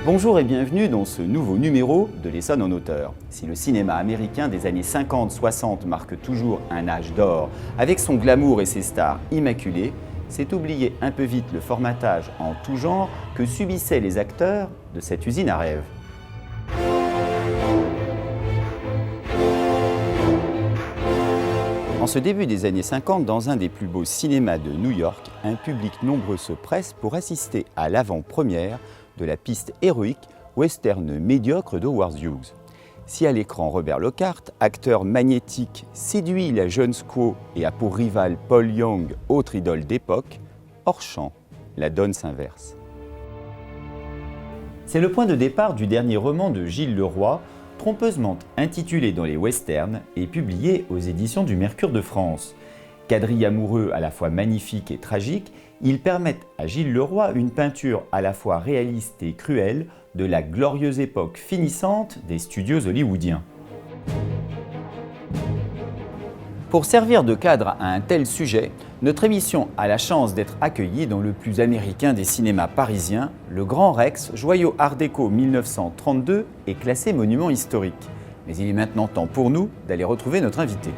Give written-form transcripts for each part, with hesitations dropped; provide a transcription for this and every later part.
Bonjour et bienvenue dans ce nouveau numéro de l'Essonne en auteur. Si le cinéma américain des années 50-60 marque toujours un âge d'or, avec son glamour et ses stars immaculées, c'est oublier un peu vite le formatage en tout genre que subissaient les acteurs de cette usine à rêves. En ce début des années 50, dans un des plus beaux cinémas de New York, un public nombreux se presse pour assister à l'avant-première de la piste héroïque western médiocre d'Howard Hughes. Si à l'écran Robert Lockhart, acteur magnétique, séduit la jeune squaw et a pour rival Paul Young, autre idole d'époque, hors champ, la donne s'inverse. C'est le point de départ du dernier roman de Gilles Leroy, trompeusement intitulé dans les westerns et publié aux éditions du Mercure de France. Quadrille amoureux à la fois magnifique et tragique, ils permettent à Gilles Leroy une peinture à la fois réaliste et cruelle de la glorieuse époque finissante des studios hollywoodiens. Pour servir de cadre à un tel sujet, notre émission a la chance d'être accueillie dans le plus américain des cinémas parisiens, le Grand Rex, joyau art déco 1932 et classé monument historique. Mais il est maintenant temps pour nous d'aller retrouver notre invité.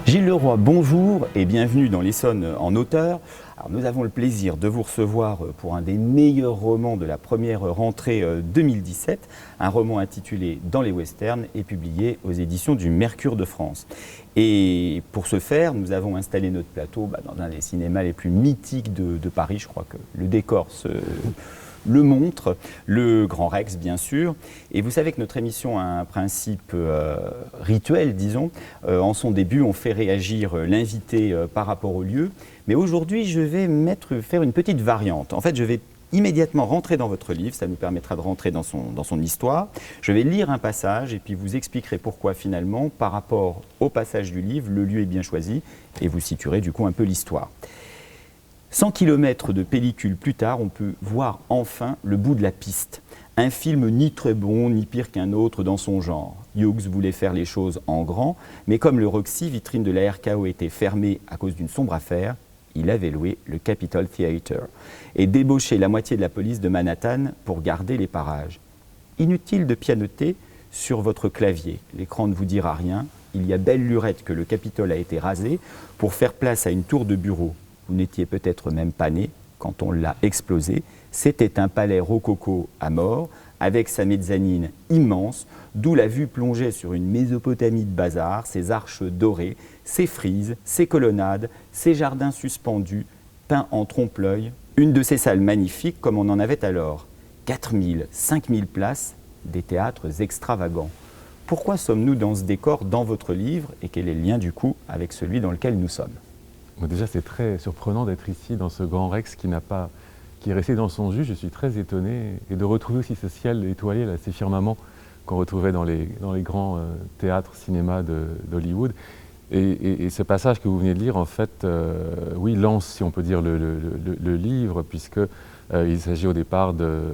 Gilles Leroy, bonjour et bienvenue dans l'Essonne en auteur. Alors, nous avons le plaisir de vous recevoir pour un des meilleurs romans de la première rentrée 2017, un roman intitulé Dans les westerns et publié aux éditions du Mercure de France. Et pour ce faire, nous avons installé notre plateau dans un des cinémas les plus mythiques de Paris. Je crois que le décor le montre, le Grand Rex bien sûr. Et vous savez que notre émission a un principe rituel, disons. En son début, on fait réagir l'invité par rapport au lieu. Mais aujourd'hui, je vais faire une petite variante. En fait, je vais immédiatement rentrer dans votre livre, ça nous permettra de rentrer dans son histoire. Je vais lire un passage et puis vous expliquerez pourquoi finalement, par rapport au passage du livre, le lieu est bien choisi et vous situerez du coup un peu l'histoire. 100 km de pellicule plus tard, on peut voir enfin le bout de la piste. Un film ni très bon, ni pire qu'un autre dans son genre. Hughes voulait faire les choses en grand, mais comme le Roxy, vitrine de la RKO, était fermée à cause d'une sombre affaire, il avait loué le Capitol Theatre et débauché la moitié de la police de Manhattan pour garder les parages. Inutile de pianoter sur votre clavier, l'écran ne vous dira rien. Il y a belle lurette que le Capitole a été rasé pour faire place à une tour de bureau. Vous n'étiez peut-être même pas né quand on l'a explosé. C'était un palais rococo à mort, avec sa mezzanine immense, d'où la vue plongeait sur une Mésopotamie de bazar, ses arches dorées, ses frises, ses colonnades, ses jardins suspendus, peints en trompe-l'œil. Une de ces salles magnifiques comme on en avait alors. 4000, 5000 places, des théâtres extravagants. Pourquoi sommes-nous dans ce décor dans votre livre et quel est le lien du coup avec celui dans lequel nous sommes ? Déjà, c'est très surprenant d'être ici dans ce Grand Rex qui est resté dans son jus. Je suis très étonné et de retrouver aussi ce ciel étoilé, là, ces firmaments qu'on retrouvait dans les grands théâtres, cinémas d'Hollywood. Et ce passage que vous venez de lire, en fait, oui, lance, si on peut dire, le livre, puisqu'il s'agit au départ de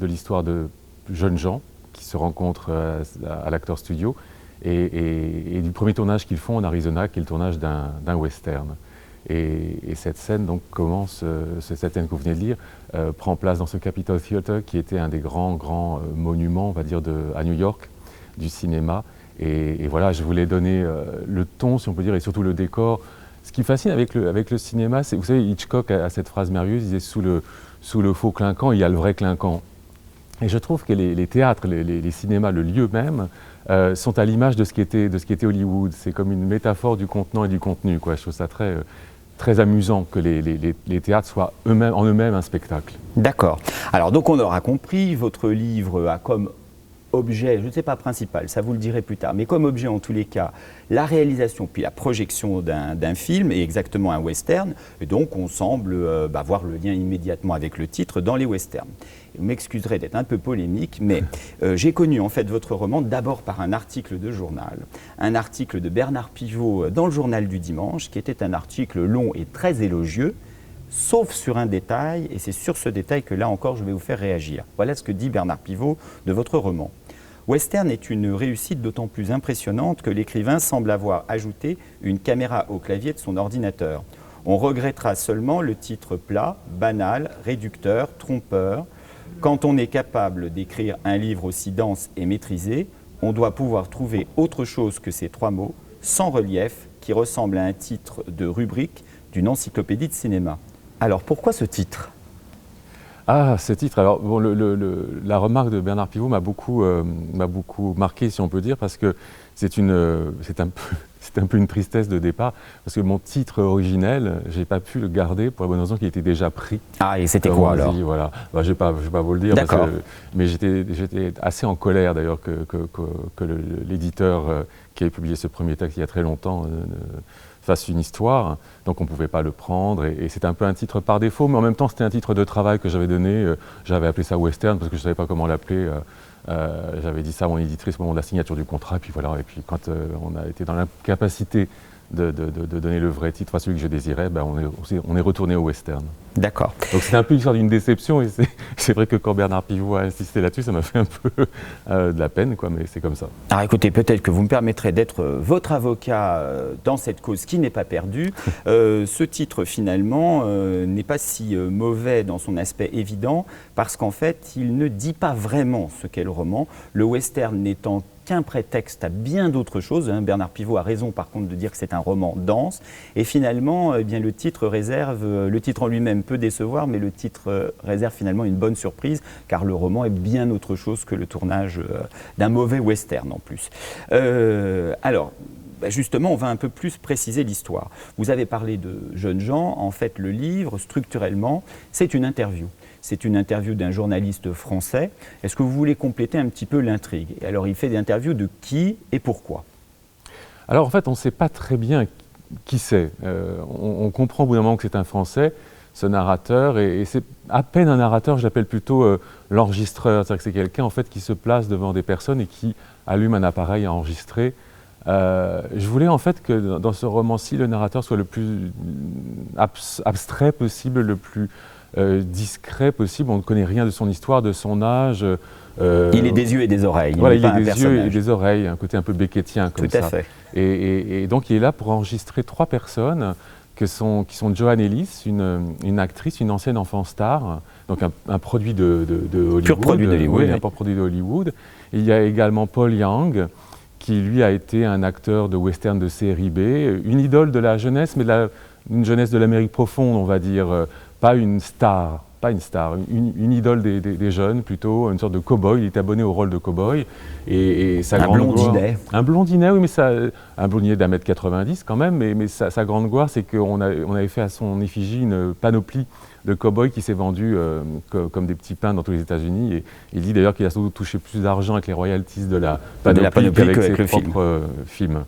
l'histoire de jeunes gens qui se rencontrent à l'Actors Studio et du premier tournage qu'ils font en Arizona, qui est le tournage d'un western. Et cette scène donc commence, cette scène que vous venez de lire, prend place dans ce Capitol Theatre qui était un des grands monuments, on va dire, à New York, du cinéma. Et voilà, je voulais donner le ton, si on peut dire, et surtout le décor. Ce qui fascine avec le cinéma, c'est, vous savez, Hitchcock a cette phrase merveilleuse, il disait sous le faux clinquant, il y a le vrai clinquant. Et je trouve que les théâtres, les cinémas, le lieu même, sont à l'image de ce qu'était Hollywood. C'est comme une métaphore du contenant et du contenu, quoi. Je trouve ça très amusant que les théâtres soient en eux-mêmes un spectacle. D'accord. Alors donc on aura compris, votre livre a comme objet, je ne sais pas principal, ça vous le direz plus tard, mais comme objet en tous les cas, la réalisation puis la projection d'un film et exactement un western, et donc on semble voir le lien immédiatement avec le titre dans les westerns. Vous m'excuserez d'être un peu polémique, mais j'ai connu en fait votre roman d'abord par un article de journal, un article de Bernard Pivot dans le journal du dimanche, qui était un article long et très élogieux, sauf sur un détail, et c'est sur ce détail que là encore je vais vous faire réagir. Voilà ce que dit Bernard Pivot de votre roman. Western est une réussite d'autant plus impressionnante que l'écrivain semble avoir ajouté une caméra au clavier de son ordinateur. On regrettera seulement le titre plat, banal, réducteur, trompeur. Quand on est capable d'écrire un livre aussi dense et maîtrisé, on doit pouvoir trouver autre chose que ces 3 mots, sans relief, qui ressemble à un titre de rubrique d'une encyclopédie de cinéma. Alors pourquoi ce titre ? Ah, ce titre, alors bon, la remarque de Bernard Pivot m'a beaucoup marqué, si on peut dire, parce que c'est un peu une tristesse de départ, parce que mon titre originel, j'ai pas pu le garder pour la bonne raison qu'il était déjà pris. Ah, et c'était quoi alors ? Voilà. Bah, je vais pas vous le dire, mais j'étais assez en colère d'ailleurs que l'éditeur qui avait publié ce premier texte il y a très longtemps fasse une histoire, donc on ne pouvait pas le prendre, et c'était un peu un titre par défaut, mais en même temps c'était un titre de travail que j'avais donné, j'avais appelé ça western parce que je ne savais pas comment l'appeler, j'avais dit ça à mon éditrice au moment de la signature du contrat, et puis voilà, et puis quand on a été dans l'incapacité de donner le vrai titre à celui que je désirais, ben on est retourné au western. D'accord. Donc c'était un peu l'histoire d'une déception, et c'est vrai que quand Bernard Pivot a insisté là-dessus, ça m'a fait un peu de la peine, quoi, mais c'est comme ça. Alors écoutez, peut-être que vous me permettrez d'être votre avocat dans cette cause qui n'est pas perdue. Ce titre finalement n'est pas si mauvais dans son aspect évident, parce qu'en fait il ne dit pas vraiment ce qu'est le roman, le western n'étant qu'un prétexte à bien d'autres choses. Bernard Pivot a raison par contre de dire que c'est un roman dense, et finalement eh bien, le titre en lui-même peut décevoir, mais le titre réserve finalement une bonne surprise, car le roman est bien autre chose que le tournage d'un mauvais western en plus. Alors, justement, on va un peu plus préciser l'histoire. Vous avez parlé de jeunes gens. En fait, le livre, structurellement, c'est une interview. C'est une interview d'un journaliste français. Est-ce que vous voulez compléter un petit peu l'intrigue ? Et alors, il fait des interviews de qui et pourquoi ? Alors, en fait, on ne sait pas très bien qui c'est. On comprend au bout d'un moment que c'est un Français, ce narrateur, et c'est à peine un narrateur, je l'appelle plutôt l'enregistreur. C'est-à-dire que c'est quelqu'un, en fait, qui se place devant des personnes et qui allume un appareil à enregistrer. Je voulais en fait que dans ce roman-ci, le narrateur soit le plus abstrait possible, le plus discret possible. On ne connaît rien de son histoire, de son âge. Il est des yeux et des oreilles. Voilà, il est des yeux et des oreilles, un côté un peu beckettien comme ça. Tout à fait. Et donc il est là pour enregistrer 3 personnes qui sont Joan Ellis, une actrice, une ancienne enfant star, donc un produit de Hollywood. Pur produit d'Hollywood. Oui, un pur produit de Hollywood. Il y a également Paul Young, qui lui a été un acteur de western de série B, une idole de la jeunesse, mais une jeunesse de l'Amérique profonde, on va dire, pas une star, une idole des jeunes plutôt, une sorte de cow-boy. Il est abonné au rôle de cow-boy. Et sa grande blondinet. Un blondinet, oui, mais un blondinet d'1m90 quand même, mais sa grande gloire, c'est qu'on avait fait à son effigie une panoplie de cow-boy qui s'est vendu comme des petits pains dans tous les États-Unis. Et il dit d'ailleurs qu'il a sans doute touché plus d'argent avec les royalties de la panoplie qu'avec ses propres films.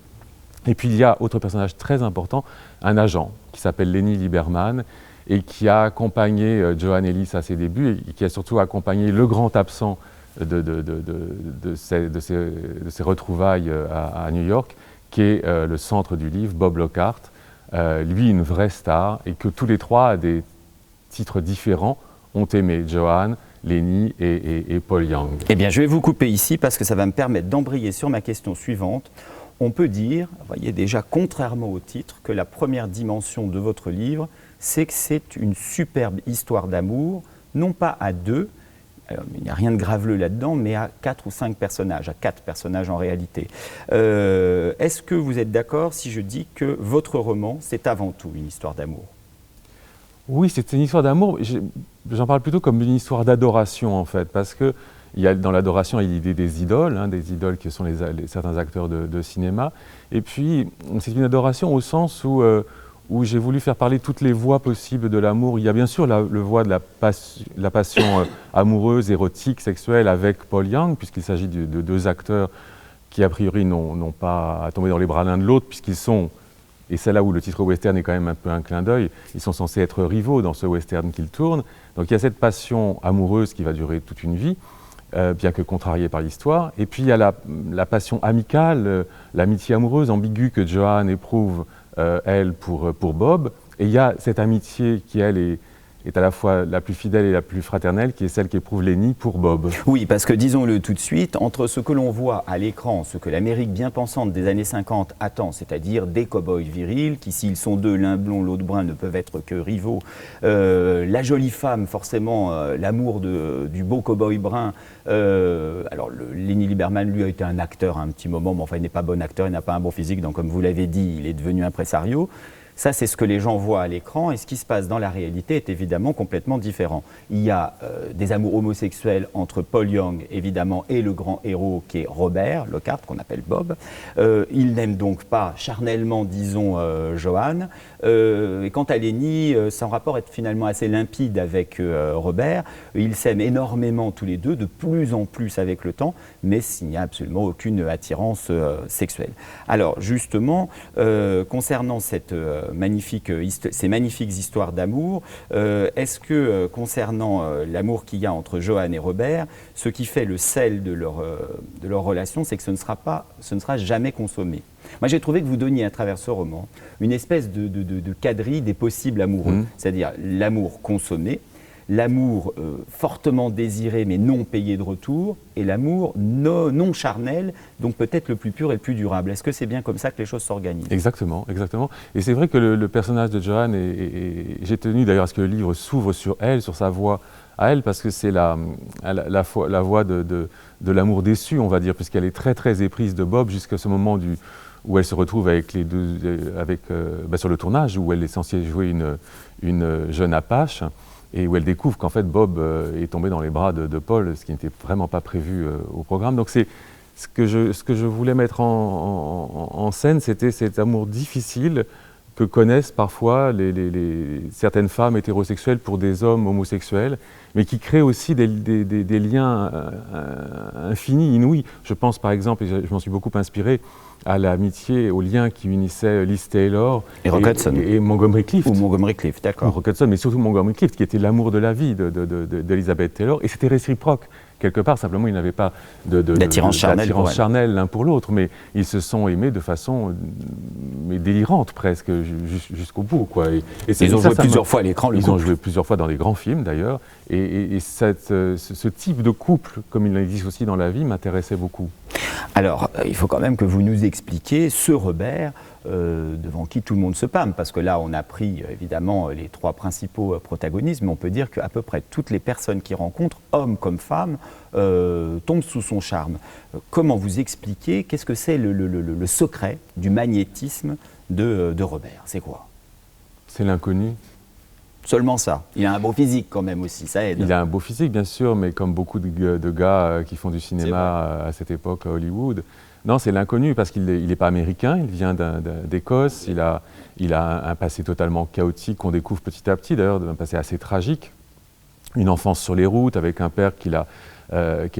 Et puis il y a autre personnage très important, un agent qui s'appelle Lenny Lieberman et qui a accompagné Joan Ellis à ses débuts et qui a surtout accompagné le grand absent de ces retrouvailles à New York, qui est le centre du livre, Bob Lockhart, lui une vraie star, et que tous les 3, à des titres différents, ont aimé Joan, Lenny et Paul Young. Eh bien, je vais vous couper ici parce que ça va me permettre d'embrayer sur ma question suivante. On peut dire, vous voyez déjà, contrairement au titre, que la première dimension de votre livre, c'est que c'est une superbe histoire d'amour, non pas à 2, il n'y a rien de graveleux là-dedans, mais à 4 ou 5 personnages, à 4 personnages en réalité. Est-ce que vous êtes d'accord si je dis que votre roman, c'est avant tout une histoire d'amour ? Oui, c'est une histoire d'amour. J'en parle plutôt comme une histoire d'adoration, en fait, parce que dans l'adoration, il y a l'idée des idoles qui sont certains acteurs de cinéma. Et puis, c'est une adoration au sens où j'ai voulu faire parler toutes les voix possibles de l'amour. Il y a bien sûr le voix de la passion amoureuse, érotique, sexuelle avec Paul Young, puisqu'il s'agit de 2 acteurs qui, a priori, n'ont pas à tomber dans les bras l'un de l'autre, puisqu'ils sont, et c'est là où le titre western est quand même un peu un clin d'œil, ils sont censés être rivaux dans ce western qu'ils tournent. Donc il y a cette passion amoureuse qui va durer toute une vie, bien que contrariée par l'histoire. Et puis il y a la passion amicale, l'amitié amoureuse ambiguë que Joan éprouve, elle, pour Bob. Et il y a cette amitié qui, elle, est à la fois la plus fidèle et la plus fraternelle, qui est celle qu'éprouve Lenny pour Bob. Oui, parce que disons-le tout de suite, entre ce que l'on voit à l'écran, ce que l'Amérique bien pensante des années 50 attend, c'est-à-dire des cow-boys virils, qui s'ils sont deux, l'un blond, l'autre brun, ne peuvent être que rivaux, la jolie femme, forcément, l'amour du beau cow-boy brun. Lenny Lieberman, lui, a été un acteur à un petit moment, mais enfin, il n'est pas bon acteur, il n'a pas un bon physique, donc comme vous l'avez dit, il est devenu impresario. Ça, c'est ce que les gens voient à l'écran, et ce qui se passe dans la réalité est évidemment complètement différent. Il y a des amours homosexuels entre Paul Young, évidemment, et le grand héros qui est Robert Lockhart, qu'on appelle Bob. Il n'aime donc pas charnellement, disons, Joan. Et quant à Lenny, son rapport est finalement assez limpide avec Robert. Ils s'aiment énormément tous les deux, de plus en plus avec le temps, mais il n'y a absolument aucune attirance sexuelle. Alors, justement, concernant ces magnifiques histoires d'amour, est-ce que concernant l'amour qu'il y a entre Joan et Robert, ce qui fait le sel de leur relation, c'est que ce ne sera jamais consommé. Moi, j'ai trouvé que vous donniez à travers ce roman une espèce de quadrille des possibles amoureux, c'est-à-dire l'amour consommé, l'amour fortement désiré mais non payé de retour, et l'amour non charnel, donc peut-être le plus pur et le plus durable. Est-ce que c'est bien comme ça que les choses s'organisent? Exactement, exactement. Et c'est vrai que le personnage de Joan, j'ai tenu d'ailleurs à ce que le livre s'ouvre sur elle, sur sa voix à elle, parce que c'est la voix de l'amour déçu, on va dire, puisqu'elle est très très éprise de Bob jusqu'à ce moment où elle se retrouve avec les deux, sur le tournage, où elle est censée jouer une jeune Apache, et où elle découvre qu'en fait Bob est tombé dans les bras de Paul, ce qui n'était vraiment pas prévu au programme. Donc c'est ce que je voulais mettre en scène, c'était cet amour difficile que connaissent parfois certaines femmes hétérosexuelles pour des hommes homosexuels, mais qui créent aussi des liens infinis, inouïs. Je pense par exemple, et je m'en suis beaucoup inspiré, à l'amitié, au lien qui unissait Liz Taylor et Rock Hudson. Et Montgomery Clift. Ou Montgomery Clift, d'accord. Rock Hudson, mais surtout Montgomery Clift, qui était l'amour de la vie d'Elizabeth Taylor, et c'était réciproque. Quelque part, simplement, ils n'avaient pas d'attirance charnelle l'un pour l'autre, mais ils se sont aimés de façon délirante presque, jusqu'au bout, quoi. Ils ont joué plusieurs fois à l'écran, Ils ont joué plusieurs fois dans des grands films, d'ailleurs, et ce type de couple, comme il existe aussi dans la vie, m'intéressait beaucoup. Alors, il faut quand même que vous nous expliquiez ce Robert devant qui tout le monde se pâme, parce que là, on a pris évidemment les trois principaux protagonistes, mais on peut dire qu'à peu près toutes les personnes qu'il rencontre, hommes comme femmes, tombent sous son charme. Comment vous expliquez, qu'est-ce que c'est le secret du magnétisme de Robert? C'est quoi? C'est l'inconnu. Seulement ça. Il a un beau physique quand même aussi, ça aide. Il a un beau physique, bien sûr, mais comme beaucoup de gars qui font du cinéma à cette époque à Hollywood. Non, c'est l'inconnu parce qu'il n'est pas américain, il vient d'Écosse, il a un passé totalement chaotique qu'on découvre petit à petit, d'ailleurs, un passé assez tragique. Une enfance sur les routes avec un père qui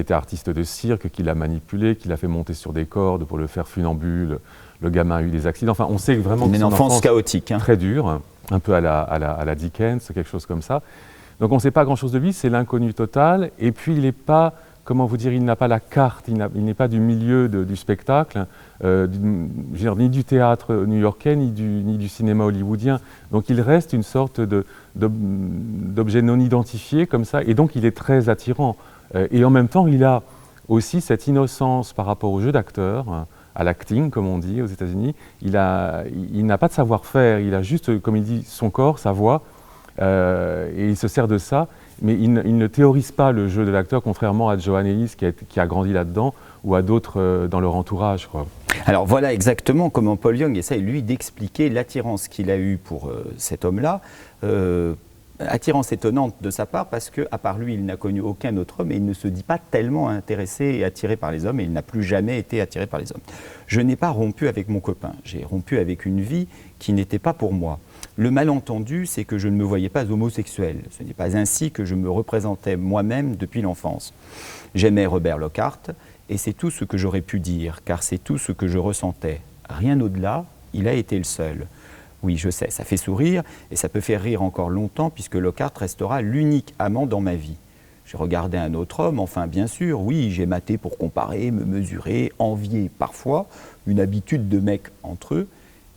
était artiste de cirque, qui l'a manipulé, qui l'a fait monter sur des cordes pour le faire funambule. Le gamin a eu des accidents. Enfin, on sait vraiment que c'est une enfance chaotique, très dure, un peu à la Dickens, quelque chose comme ça. Donc on ne sait pas grand-chose de lui, c'est l'inconnu total. Et puis il n'est pas, comment vous dire, il n'a pas la carte, il n'est pas du milieu du spectacle, ni du théâtre new-yorkais, ni du cinéma hollywoodien. Donc il reste une sorte d'objet non identifié comme ça, et donc il est très attirant. Et en même temps, il a aussi cette innocence par rapport au jeu d'acteur, à l'acting, comme on dit aux États-Unis. Il n'a pas de savoir-faire, il a juste, comme il dit, son corps, sa voix, et il se sert de ça, mais il ne théorise pas le jeu de l'acteur, contrairement à Joan Ellis, qui a grandi là-dedans, ou à d'autres dans leur entourage, quoi. Alors voilà exactement comment Paul Young essaye, lui, d'expliquer l'attirance qu'il a eue pour cet homme-là. Attirance étonnante de sa part parce qu'à part lui, il n'a connu aucun autre homme et il ne se dit pas tellement intéressé et attiré par les hommes et il n'a plus jamais été attiré par les hommes. Je n'ai pas rompu avec mon copain, j'ai rompu avec une vie qui n'était pas pour moi. Le malentendu, c'est que je ne me voyais pas homosexuel. Ce n'est pas ainsi que je me représentais moi-même depuis l'enfance. J'aimais Robert Lockhart et c'est tout ce que j'aurais pu dire car c'est tout ce que je ressentais. Rien au-delà, il a été le seul. Oui, je sais, ça fait sourire et ça peut faire rire encore longtemps puisque Lockhart restera l'unique amant dans ma vie. J'ai regardé un autre homme, enfin bien sûr, oui, j'ai maté pour comparer, me mesurer, envier parfois, une habitude de mec entre eux,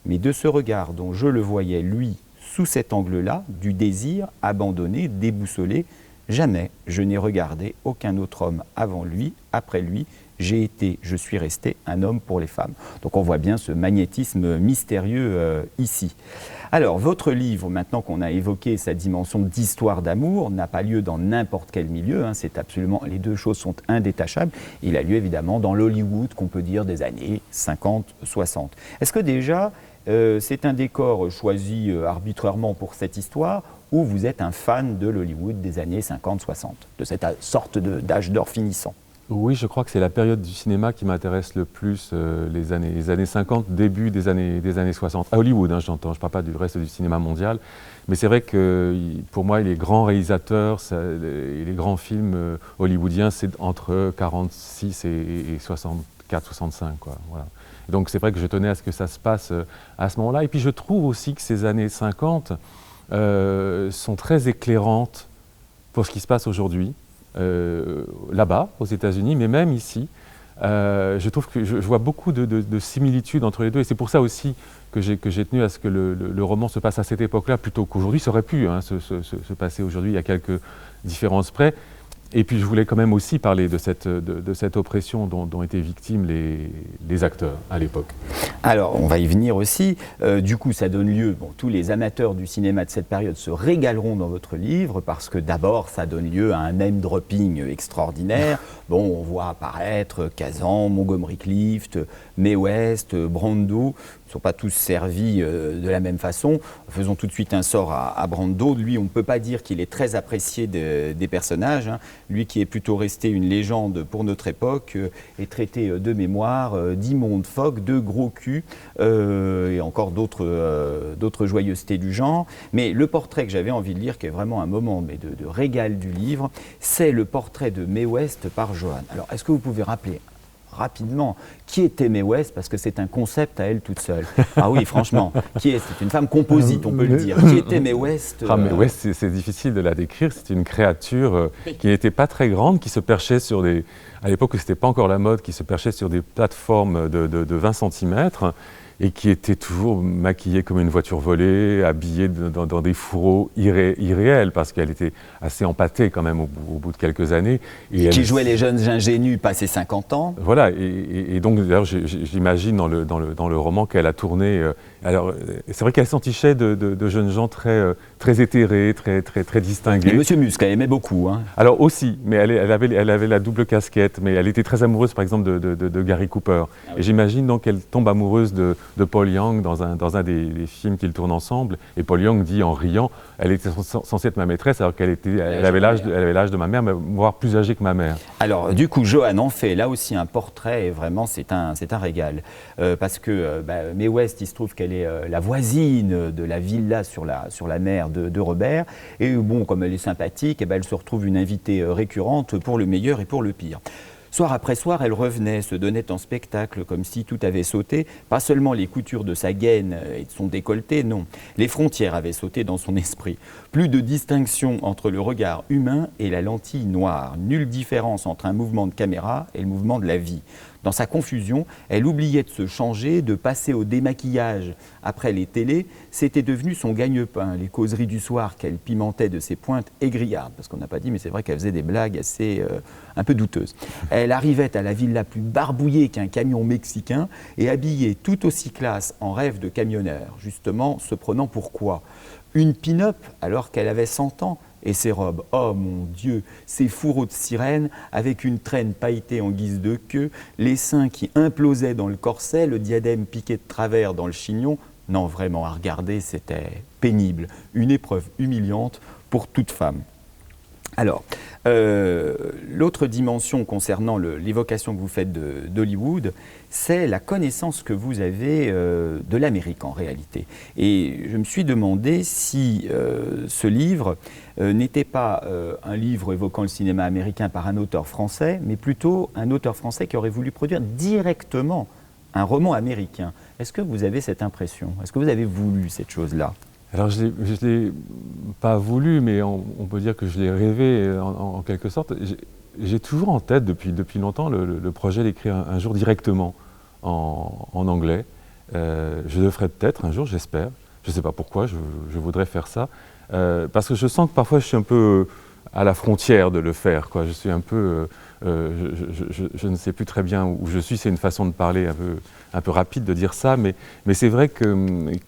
mais de ce regard dont je le voyais, lui, sous cet angle-là, du désir, abandonné, déboussolé. Jamais je n'ai regardé aucun autre homme avant lui, après lui. J'ai été, je suis resté un homme pour les femmes. Donc on voit bien ce magnétisme mystérieux ici. Alors votre livre, maintenant qu'on a évoqué sa dimension d'histoire d'amour, n'a pas lieu dans n'importe quel milieu, hein, c'est absolument, les deux choses sont indétachables. Il a lieu évidemment dans l'Hollywood qu'on peut dire des années 50-60. Est-ce que déjà c'est un décor choisi arbitrairement pour cette histoire, ou vous êtes un fan de l'Hollywood des années 50-60, de cette sorte d'âge d'or finissant? Oui, je crois que c'est la période du cinéma qui m'intéresse le plus, les années 50, début des années 60. À Hollywood, hein, j'entends, je ne parle pas du reste du cinéma mondial. Mais c'est vrai que pour moi, les grands réalisateurs et les grands films hollywoodiens, c'est entre 46 et 64, 65. Quoi, voilà. Et donc c'est vrai que je tenais à ce que ça se passe à ce moment-là. Et puis je trouve aussi que ces années 50 sont très éclairantes pour ce qui se passe aujourd'hui. Là-bas, aux États-Unis, mais même ici, je trouve que je vois beaucoup de similitudes entre les deux, et c'est pour ça aussi que j'ai tenu à ce que le roman se passe à cette époque-là, plutôt qu'aujourd'hui. Ça aurait pu se passer aujourd'hui, il y a quelques différences près. Et puis je voulais quand même aussi parler de cette oppression dont étaient victimes les acteurs à l'époque. Alors on va y venir aussi. Du coup ça donne lieu, tous les amateurs du cinéma de cette période se régaleront dans votre livre, parce que d'abord ça donne lieu à un name dropping extraordinaire. On voit apparaître Kazan, Montgomery Clift, Mae West, Brando. Ils ne sont pas tous servis de la même façon. Faisons tout de suite un sort à Brando. Lui, on ne peut pas dire qu'il est très apprécié des personnages. Hein. Lui qui est plutôt resté une légende pour notre époque, est traité de mémoire, d'immonde phoque, de gros cul, et encore d'autres joyeusetés du genre. Mais le portrait que j'avais envie de lire, qui est vraiment un moment de régal du livre, c'est le portrait de Mae West par Joanne. Alors, est-ce que vous pouvez rappeler rapidement qui était Mae West, parce que c'est un concept à elle toute seule? Ah oui, franchement, c'est une femme composite, on peut le dire. Qui était Mae West Mae West, c'est difficile de la décrire. C'est une créature qui n'était pas très grande, qui se perchait sur des... À l'époque, ce n'était pas encore la mode, qui se perchait sur des plateformes de 20 cm et qui était toujours maquillée comme une voiture volée, habillée dans des fourreaux irréels, parce qu'elle était assez empâtée quand même au bout de quelques années. Et qui jouait les jeunes ingénus passés 50 ans. Voilà, et donc d'ailleurs j'imagine dans le roman qu'elle a tourné. Alors c'est vrai qu'elle s'entichait de jeunes gens très éthérés, très distingués. Et Monsieur Musk, elle aimait beaucoup. Hein. Alors aussi, mais elle avait la double casquette, mais elle était très amoureuse par exemple de Gary Cooper. Ah oui. Et j'imagine donc qu'elle tombe amoureuse de Paul Young dans un des films qu'ils tournent ensemble. Et Paul Young dit en riant, elle était censée être ma maîtresse alors qu'elle avait l'âge de ma mère, voire plus âgée que ma mère. Alors du coup, Joanne en fait là aussi un portrait, et vraiment c'est un régal. Parce que Mae West, il se trouve qu'elle est la voisine de la villa sur la mer de Robert. Et comme elle est sympathique, elle se retrouve une invitée récurrente pour le meilleur et pour le pire. Soir après soir, elle revenait, se donnait en spectacle, comme si tout avait sauté. Pas seulement les coutures de sa gaine et de son décolleté, non. Les frontières avaient sauté dans son esprit. Plus de distinction entre le regard humain et la lentille noire. Nulle différence entre un mouvement de caméra et le mouvement de la vie. Dans sa confusion, elle oubliait de se changer, de passer au démaquillage. Après les télés, c'était devenu son gagne-pain, les causeries du soir qu'elle pimentait de ses pointes aigriardes. Parce qu'on n'a pas dit, mais c'est vrai qu'elle faisait des blagues assez un peu douteuses. Elle arrivait à la villa plus barbouillée qu'un camion mexicain et habillée tout aussi classe en rêve de camionneur, justement se prenant pour quoi? Une pin-up alors qu'elle avait 100 ans. Et ses robes, oh mon Dieu, ses fourreaux de sirène avec une traîne pailletée en guise de queue, les seins qui implosaient dans le corset, le diadème piqué de travers dans le chignon. Non, vraiment, à regarder, c'était pénible. Une épreuve humiliante pour toute femme. Alors, l'autre dimension concernant l'évocation que vous faites d'Hollywood, c'est la connaissance que vous avez de l'Amérique en réalité. Et je me suis demandé si ce livre n'était pas un livre évoquant le cinéma américain par un auteur français, mais plutôt un auteur français qui aurait voulu produire directement un roman américain. Est-ce que vous avez cette impression? Est-ce que vous avez voulu cette chose-là? Alors je ne l'ai pas voulu, mais on peut dire que je l'ai rêvé en quelque sorte. J'ai toujours en tête depuis longtemps le projet d'écrire un jour directement en anglais. Je le ferai peut-être un jour, j'espère. Je ne sais pas pourquoi, je voudrais faire ça. Parce que je sens que parfois je suis un peu à la frontière de le faire, quoi. Je suis un peu, je ne sais plus très bien où je suis. C'est une façon de parler un peu rapide de dire ça, mais c'est vrai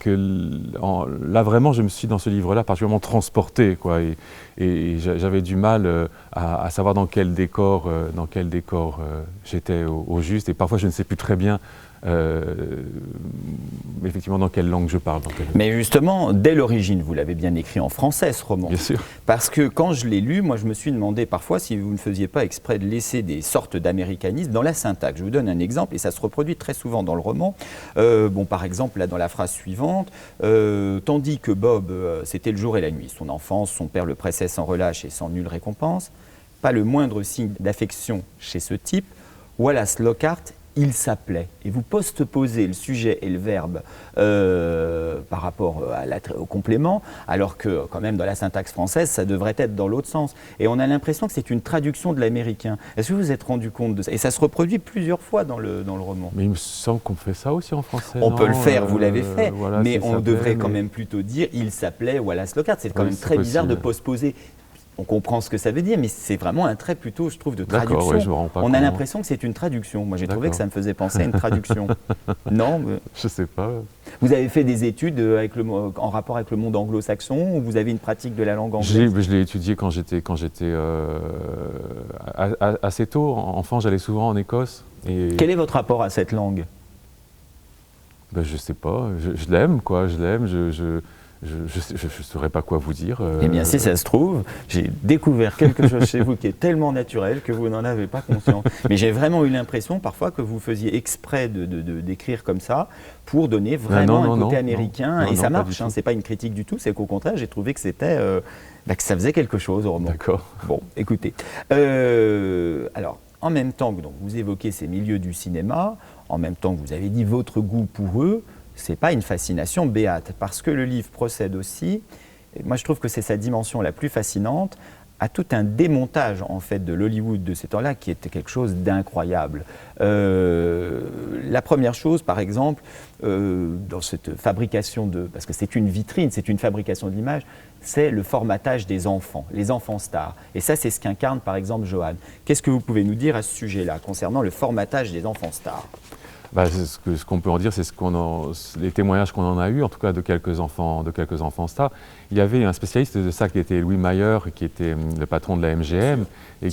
là vraiment, je me suis dans ce livre-là particulièrement transporté, quoi. Et j'avais du mal à savoir dans quel décor j'étais au juste. Et parfois, je ne sais plus très bien. Effectivement, dans quelle langue je parle. Mais justement, dès l'origine, vous l'avez bien écrit en français, ce roman. Bien sûr. Parce que quand je l'ai lu, moi je me suis demandé parfois si vous ne faisiez pas exprès de laisser des sortes d'américanismes dans la syntaxe. Je vous donne un exemple, et ça se reproduit très souvent dans le roman. Par exemple, là, dans la phrase suivante, tandis que Bob, c'était le jour et la nuit, son enfance, son père le pressait sans relâche et sans nulle récompense, pas le moindre signe d'affection chez ce type, Wallace Lockhart, il s'appelait. Et vous postposez le sujet et le verbe par rapport au complément, alors que quand même dans la syntaxe française, ça devrait être dans l'autre sens. Et on a l'impression que c'est une traduction de l'américain. Est-ce que vous vous êtes rendu compte de ça? Et ça se reproduit plusieurs fois dans le roman. Mais il me semble qu'on fait ça aussi en français. On peut le faire, vous l'avez fait, voilà, mais on devrait quand même plutôt dire il s'appelait Wallace Lockhart. C'est quand même très bizarre de postposer. On comprend ce que ça veut dire, mais c'est vraiment un trait plutôt, je trouve, de traduction. Ouais, je me rends pas on compte. A l'impression que c'est une traduction. Moi, j'ai trouvé que ça me faisait penser à une traduction. Non je sais pas. Vous avez fait des études en rapport avec le monde anglo-saxon ou vous avez une pratique de la langue anglaise? Je l'ai étudié quand j'étais assez tôt. Enfant, j'allais souvent en Écosse. Et... Quel est votre rapport à cette langue? Je sais pas. Je l'aime, quoi. Je l'aime. Je ne saurais pas quoi vous dire. Eh bien, si ça se trouve, j'ai découvert quelque chose chez vous qui est tellement naturel que vous n'en avez pas conscience. Mais j'ai vraiment eu l'impression parfois que vous faisiez exprès d'écrire comme ça pour donner vraiment un côté américain. Et ça marche, hein, c'est pas une critique du tout, c'est qu'au contraire, j'ai trouvé que c'était... que ça faisait quelque chose au roman. D'accord. Bon, écoutez. Alors, en même temps que donc, vous évoquez ces milieux du cinéma, en même temps que vous avez dit votre goût pour eux, c'est pas une fascination béate, parce que le livre procède aussi, et moi je trouve que c'est sa dimension la plus fascinante, à tout un démontage en fait de l'Hollywood de ces temps-là qui était quelque chose d'incroyable. La première chose, par exemple, dans cette fabrication parce que c'est une vitrine, c'est une fabrication de l'image, c'est le formatage des enfants, les enfants stars. Et ça, c'est ce qu'incarne par exemple Johan. Qu'est-ce que vous pouvez nous dire à ce sujet-là, concernant le formatage des enfants stars? Ce qu'on peut en dire, c'est les témoignages qu'on en a eus, en tout cas de quelques enfants stars. Il y avait un spécialiste de ça qui était Louis Mayer, qui était le patron de la MGM, et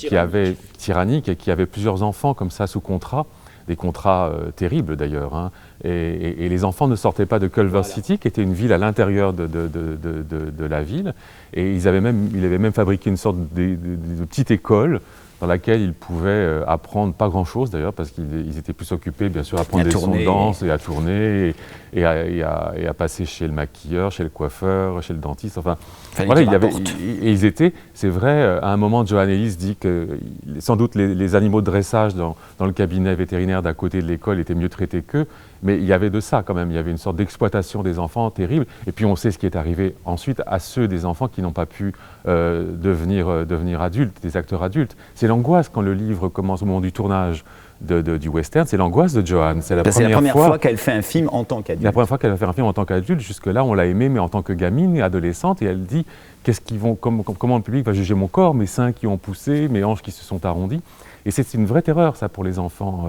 tyrannique, et qui avait plusieurs enfants comme ça sous contrat, des contrats terribles d'ailleurs. Hein. Et les enfants ne sortaient pas de Culver City, qui était une ville à l'intérieur de la ville. Et il avait même fabriqué une sorte de petite école dans laquelle ils pouvaient apprendre pas grand-chose d'ailleurs, parce qu'ils étaient plus occupés bien sûr à prendre des leçons de danse et à tourner et à passer chez le maquilleur, chez le coiffeur, chez le dentiste, enfin voilà, ils étaient, c'est vrai, à un moment Johan Ellis dit que sans doute les animaux de dressage dans le cabinet vétérinaire d'à côté de l'école étaient mieux traités qu'eux, mais il y avait de ça quand même, il y avait une sorte d'exploitation des enfants terrible, et puis on sait ce qui est arrivé ensuite à ceux des enfants qui n'ont pas pu devenir adultes, des acteurs adultes. C'est l'angoisse quand le livre commence au moment du tournage du western, c'est l'angoisse de Johan. C'est la première fois qu'elle fait un film en tant qu'adulte. La première fois qu'elle va faire un film en tant qu'adulte, jusque-là on l'a aimé, mais en tant que gamine et adolescente, et elle dit comment le public va juger mon corps, mes seins qui ont poussé, mes hanches qui se sont arrondies. Et c'est une vraie terreur, ça, pour les enfants,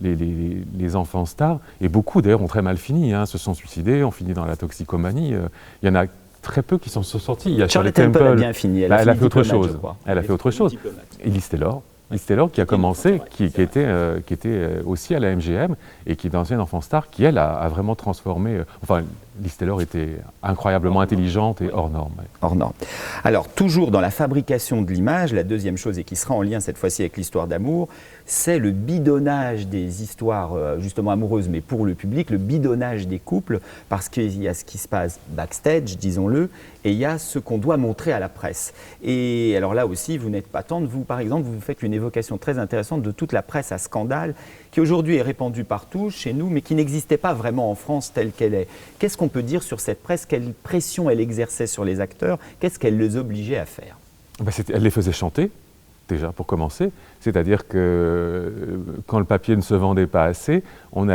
les enfants stars. Et beaucoup, d'ailleurs, ont très mal fini, hein, se sont suicidés, ont fini dans la toxicomanie. Il y en a très peu qui sont sortis. Il y a Charlotte Temple a bien fini. Elle a fait autre chose. Elle a fait autre chose. Et Liz Taylor qui a commencé, qui était aussi à la MGM et qui est une ancienne enfant star, qui, elle, a vraiment transformé... Liz Taylor était incroyablement intelligente et hors norme. Hors norme. Alors, toujours dans la fabrication de l'image, la deuxième chose, et qui sera en lien cette fois-ci avec l'histoire d'amour, c'est le bidonnage des histoires justement amoureuses, mais pour le public, le bidonnage des couples, parce qu'il y a ce qui se passe backstage, disons-le, et il y a ce qu'on doit montrer à la presse. Et alors là aussi, vous n'êtes pas tendre, vous par exemple, vous faites une évocation très intéressante de toute la presse à scandale, qui aujourd'hui est répandue partout, chez nous, mais qui n'existait pas vraiment en France telle qu'elle est. Qu'est-ce qu'on peut dire sur cette presse? Quelle pression elle exerçait sur les acteurs? Qu'est-ce qu'elle les obligeait à faire? Elle les faisait chanter. déjà, pour commencer. C'est-à-dire que quand le papier ne se vendait pas assez, on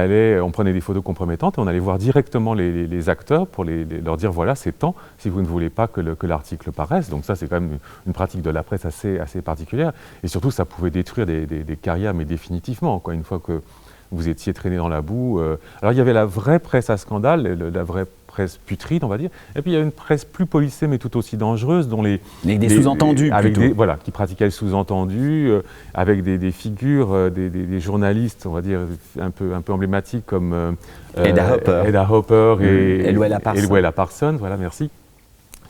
prenait des photos compromettantes et on allait voir directement les acteurs pour leur dire voilà, c'est temps si vous ne voulez pas que l'article paraisse. Donc ça, c'est quand même une pratique de la presse assez particulière. Et surtout, ça pouvait détruire des carrières, mais définitivement, quoi, une fois que vous étiez traîné dans la boue. Alors il y avait la vraie presse à scandale, la vraie presse putride, on va dire. Et puis il y a une presse plus policée, mais tout aussi dangereuse, dont avec des sous-entendus plutôt. Voilà, qui pratiquaient le sous-entendu, avec des figures, des journalistes, on va dire, un peu emblématiques comme Hedda Hopper et Luella Parsons, voilà, merci,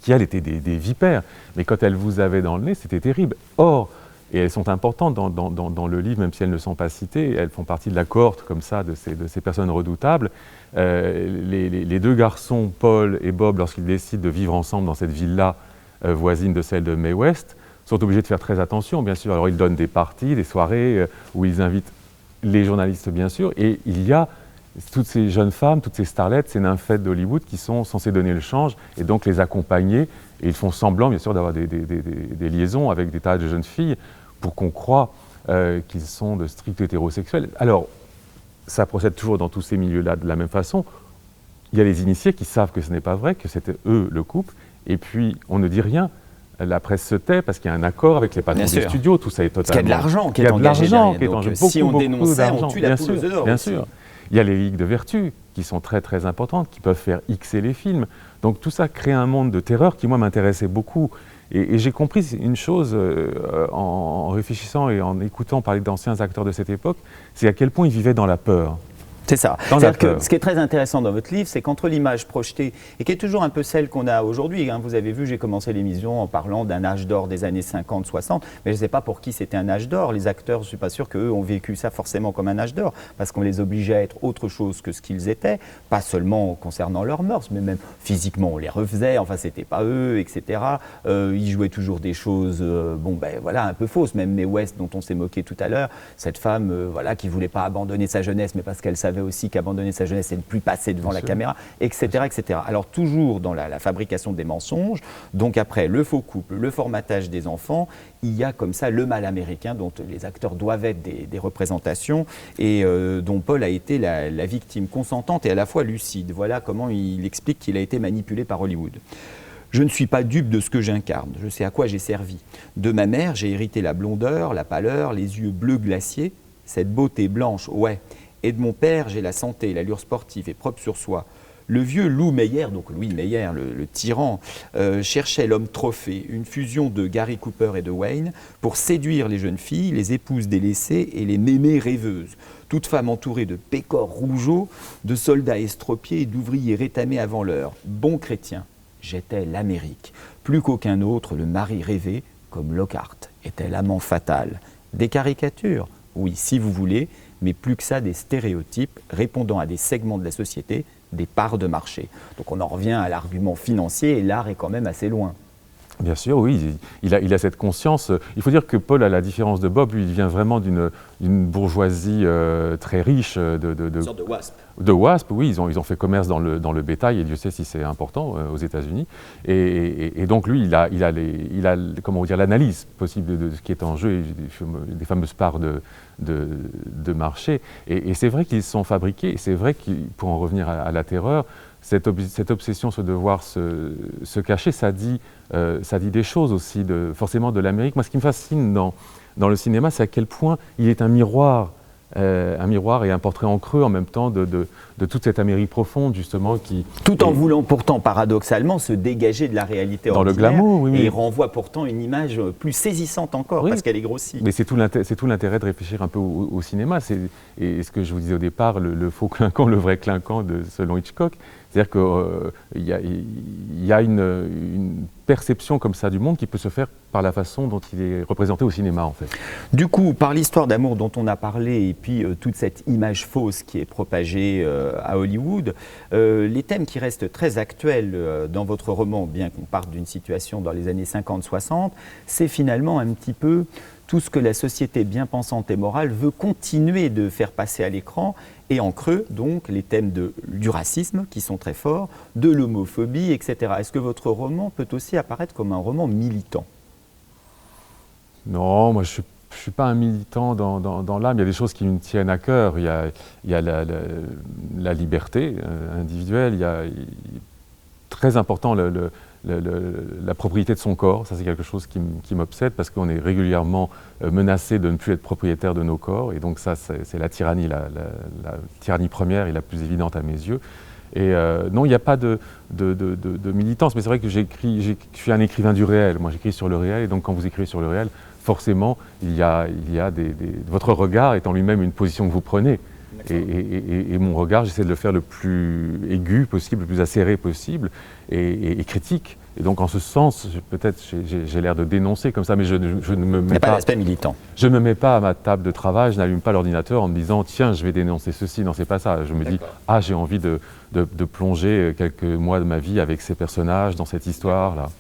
qui, elles, étaient des vipères. Mais quand elles vous avaient dans le nez, c'était terrible. Or, et elles sont importantes dans le livre, même si elles ne sont pas citées, elles font partie de la cohorte comme ça de ces personnes redoutables. Les deux garçons, Paul et Bob, lorsqu'ils décident de vivre ensemble dans cette villa voisine de celle de Mae West, sont obligés de faire très attention, bien sûr. Alors ils donnent des parties, des soirées où ils invitent les journalistes, bien sûr, et il y a toutes ces jeunes femmes, toutes ces starlettes, ces nymphètes d'Hollywood qui sont censées donner le change et donc les accompagner. Et ils font semblant, bien sûr, d'avoir des liaisons avec des tas de jeunes filles pour qu'on croie qu'ils sont de stricts hétérosexuels. Alors, ça procède toujours dans tous ces milieux-là de la même façon. Il y a les initiés qui savent que ce n'est pas vrai, que c'était eux le couple, et puis on ne dit rien. La presse se tait parce qu'il y a un accord avec les patrons des studios, tout ça est totalement... Parce qu'il y a de l'argent qui est engagé derrière. Donc, si on dénonçait, on tue la poule aux œufs d'or. Bien sûr. Il y a les ligues de vertu qui sont très très importantes, qui peuvent faire Xer les films. Donc tout ça crée un monde de terreur qui, moi, m'intéressait beaucoup. Et j'ai compris une chose en réfléchissant et en écoutant parler d'anciens acteurs de cette époque, c'est à quel point ils vivaient dans la peur. C'est ça. C'est-à-dire que ce qui est très intéressant dans votre livre, c'est qu'entre l'image projetée, et qui est toujours un peu celle qu'on a aujourd'hui, hein, vous avez vu, j'ai commencé l'émission en parlant d'un âge d'or des années 50, 60, mais je ne sais pas pour qui c'était un âge d'or. Les acteurs, je ne suis pas sûr qu'eux ont vécu ça forcément comme un âge d'or, parce qu'on les obligeait à être autre chose que ce qu'ils étaient, pas seulement concernant leurs mœurs, mais même physiquement, on les refaisait, enfin, c'était pas eux, etc. Ils jouaient toujours des choses, un peu fausses, même Mae West, dont on s'est moqué tout à l'heure, cette femme, qui ne voulait pas abandonner sa jeunesse, mais parce qu'elle savait aussi qu'abandonner sa jeunesse et ne plus passer devant la caméra, etc., etc. Alors toujours dans la fabrication des mensonges, donc après le faux couple, le formatage des enfants, il y a comme ça le mal américain dont les acteurs doivent être des représentations et dont Paul a été la victime consentante et à la fois lucide. Voilà comment il explique qu'il a été manipulé par Hollywood. Je ne suis pas dupe de ce que j'incarne, je sais à quoi j'ai servi. De ma mère, j'ai hérité la blondeur, la pâleur, les yeux bleus glaciers, cette beauté blanche, ouais. Et de mon père, j'ai la santé, l'allure sportive et propre sur soi. Le vieux Lou Meyer, donc Louis Meyer, le tyran, cherchait l'homme trophée, une fusion de Gary Cooper et de Wayne, pour séduire les jeunes filles, les épouses délaissées et les mémées rêveuses. Toute femme entourée de pécores rougeaux, de soldats estropiés et d'ouvriers rétamés avant l'heure. Bon chrétien, j'étais l'Amérique. Plus qu'aucun autre, le mari rêvé, comme Lockhart, était l'amant fatal. Des caricatures, oui, si vous voulez, mais plus que ça, des stéréotypes répondant à des segments de la société, des parts de marché. Donc on en revient à l'argument financier, et l'art est quand même assez loin. Bien sûr, oui, il a cette conscience. Il faut dire que Paul, à la différence de Bob, lui, il vient vraiment d'une bourgeoisie très riche. Une sorte de WASP. De WASP, oui, ils ont fait commerce dans le bétail, et Dieu sait si c'est important aux États-Unis. Et donc lui, il a comment dire, l'analyse possible de ce qui est en jeu, et des fameuses parts de marché. Et c'est vrai qu'ils sont fabriqués, et c'est vrai que pour en revenir à la terreur, cette obsession sur devoir se cacher, ça dit des choses aussi, forcément de l'Amérique. Moi, ce qui me fascine dans le cinéma, c'est à quel point il est un miroir et un portrait en creux en même temps de toute cette Amérique profonde, justement. Tout en voulant pourtant, paradoxalement, se dégager de la réalité dans ordinaire. Le glamour, oui. Et il renvoie pourtant une image plus saisissante encore, oui, parce qu'elle est grossie. Mais c'est tout l'intérêt de réfléchir un peu au cinéma. Et ce que je vous disais au départ, le faux clinquant, le vrai clinquant, selon Hitchcock. C'est-à-dire qu'il y a une perception comme ça du monde qui peut se faire par la façon dont il est représenté au cinéma, en fait. Du coup, par l'histoire d'amour dont on a parlé et puis toute cette image fausse qui est propagée à Hollywood, les thèmes qui restent très actuels dans votre roman, bien qu'on parte d'une situation dans les années 50-60, c'est finalement un petit peu tout ce que la société bien pensante et morale veut continuer de faire passer à l'écran, et en creux, donc, les thèmes du racisme, qui sont très forts, de l'homophobie, etc. Est-ce que votre roman peut aussi apparaître comme un roman militant ? Non, moi je suis pas un militant dans l'âme. Il y a des choses qui me tiennent à cœur. Il y a la liberté individuelle. Très important la propriété de son corps. Ça, c'est quelque chose qui m'obsède parce qu'on est régulièrement menacé de ne plus être propriétaire de nos corps. Et donc ça, c'est la tyrannie, la tyrannie première et la plus évidente à mes yeux. Et non, il n'y a pas de militance, mais c'est vrai que je suis un écrivain du réel. Moi, j'écris sur le réel, et donc quand vous écrivez sur le réel, forcément, il y a votre regard est en lui-même une position que vous prenez. Et mon regard, j'essaie de le faire le plus aigu possible, le plus acéré possible, et critique. Et donc, en ce sens, peut-être j'ai l'air de dénoncer comme ça, mais je ne me mets pas l'aspect militant. Je ne me mets pas à ma table de travail, je n'allume pas l'ordinateur en me disant tiens, je vais dénoncer ceci. Non, c'est pas ça. Je me dis ah, j'ai envie de plonger quelques mois de ma vie avec ces personnages dans cette histoire-là.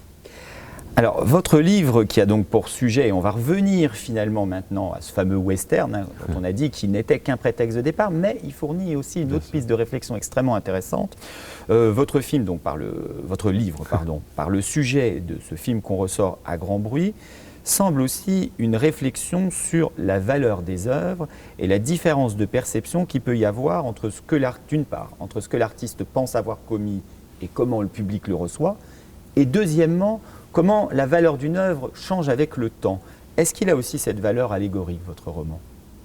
Alors, votre livre qui a donc pour sujet, et on va revenir finalement maintenant à ce fameux western, dont on a dit qu'il n'était qu'un prétexte de départ, mais il fournit aussi une autre piste de réflexion extrêmement intéressante. Votre livre, par le sujet de ce film qu'on ressort à grand bruit, semble aussi une réflexion sur la valeur des œuvres et la différence de perception qu'il peut y avoir entre ce que l'artiste pense avoir commis et comment le public le reçoit, et deuxièmement, comment la valeur d'une œuvre change avec le temps. Est-ce qu'il a aussi cette valeur allégorique, votre roman?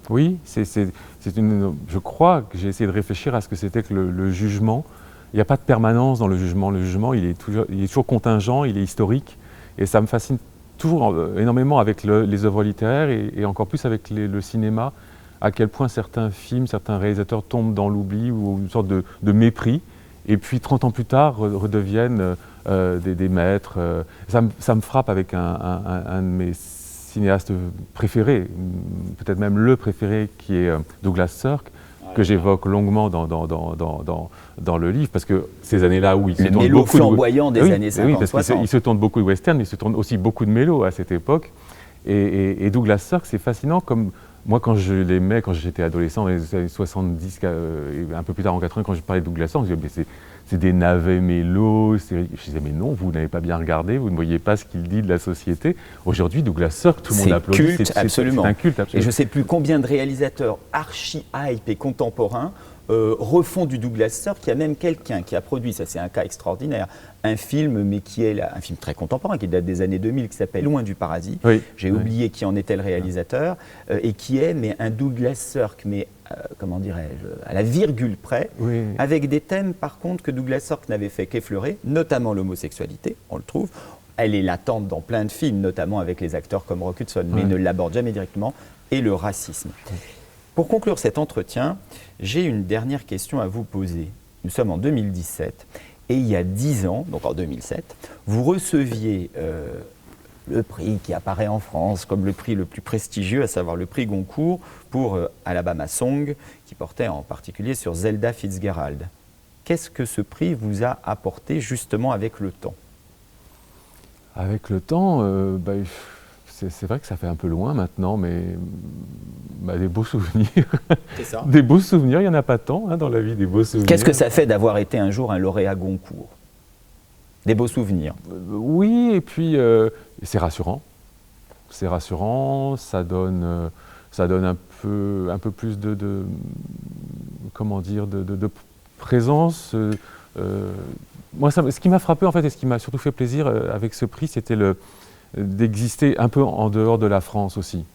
Oui, je crois que j'ai essayé de réfléchir à ce que c'était que le jugement. Il n'y a pas de permanence dans le jugement. Le jugement, il est toujours contingent, il est historique. Et ça me fascine toujours énormément avec les œuvres littéraires et encore plus avec le cinéma, à quel point certains films, certains réalisateurs tombent dans l'oubli ou une sorte de mépris. Et puis 30 ans plus tard, redeviennent des maîtres. Ça me frappe avec un de mes cinéastes préférés, peut-être même le préféré, qui est Douglas Sirk, que j'évoque longuement dans le livre, parce que ces années-là où il se tourne beaucoup flamboyant des années 50-60. Oui, parce qu'il se tourne beaucoup de western, mais il se tourne aussi beaucoup de mélos à cette époque. Et Douglas Sirk, c'est fascinant, comme moi quand je l'aimais, quand j'étais adolescent, dans les années 70, et un peu plus tard en 80, quand je parlais de Douglas Sirk, je disais, c'est des navets mélos. Je disais, mais non, vous n'avez pas bien regardé, vous ne voyez pas ce qu'il dit de la société. Aujourd'hui, Douglas Sirk, tout le monde applaudit. C'est absolument. Un culte, absolument. Et je ne sais plus combien de réalisateurs archi-hype et contemporains refont du Douglas Sirk. Il y a même quelqu'un qui a produit, ça c'est un cas extraordinaire, un film, mais qui est un film très contemporain, qui date des années 2000, qui s'appelle Loin du paradis. Oui, j'ai oublié qui en était le réalisateur, et qui est un Douglas Sirk, mais comment dirais-je, à la virgule près, avec des thèmes par contre que Douglas Sirk n'avait fait qu'effleurer, notamment l'homosexualité, on le trouve. Elle est latente dans plein de films, notamment avec les acteurs comme Rock Hudson, mais ne l'aborde jamais directement, et le racisme. Pour conclure cet entretien, j'ai une dernière question à vous poser. Nous sommes en 2017 et il y a 10 ans, donc en 2007, vous receviez le prix qui apparaît en France comme le prix le plus prestigieux, à savoir le prix Goncourt pour Alabama Song, qui portait en particulier sur Zelda Fitzgerald. Qu'est-ce que ce prix vous a apporté justement avec le temps? Avec le temps, c'est vrai que ça fait un peu loin maintenant, mais des beaux souvenirs. C'est ça. Des beaux souvenirs, il n'y en a pas tant dans la vie, des beaux souvenirs. Qu'est-ce que ça fait d'avoir été un jour un lauréat Goncourt? Des beaux souvenirs. Oui, et puis c'est rassurant. C'est rassurant, ça donne un peu plus de comment dire, de présence. Moi, ce qui m'a frappé en fait, et ce qui m'a surtout fait plaisir avec ce prix, c'était d'exister un peu en dehors de la France aussi.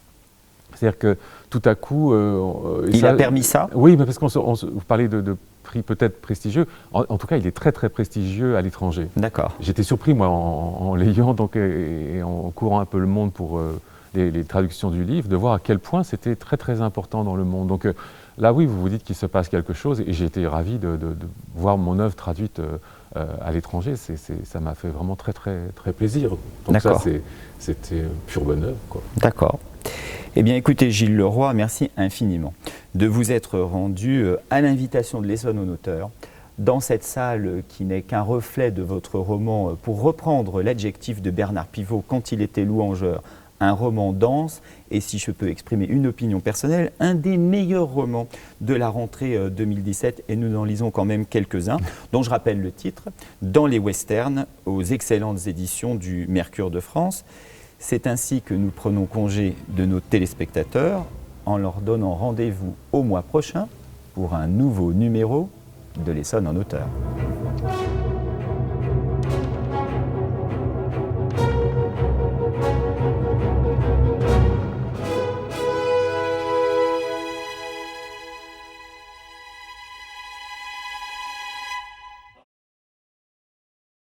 C'est-à-dire que tout à coup... il a permis ça? Oui, mais parce vous parlez de prix peut-être prestigieux. En tout cas, il est très très prestigieux à l'étranger. D'accord. J'étais surpris, moi, en l'ayant et en courant un peu le monde pour les traductions du livre, de voir à quel point c'était très très important dans le monde. Donc là, oui, vous vous dites qu'il se passe quelque chose, et j'ai été ravi de voir mon œuvre traduite à l'étranger. Ça m'a fait vraiment très très très plaisir. Donc ça, c'était pur bonheur, quoi. D'accord. Eh bien écoutez Gilles Leroy, merci infiniment de vous être rendu à l'invitation de l'Essonne en auteur dans cette salle qui n'est qu'un reflet de votre roman, pour reprendre l'adjectif de Bernard Pivot quand il était louangeur, un roman dense, et si je peux exprimer une opinion personnelle, un des meilleurs romans de la rentrée 2017, et nous en lisons quand même quelques-uns, dont je rappelle le titre, Dans les westerns, aux excellentes éditions du Mercure de France. C'est ainsi que nous prenons congé de nos téléspectateurs en leur donnant rendez-vous au mois prochain pour un nouveau numéro de l'Essonne en hauteur.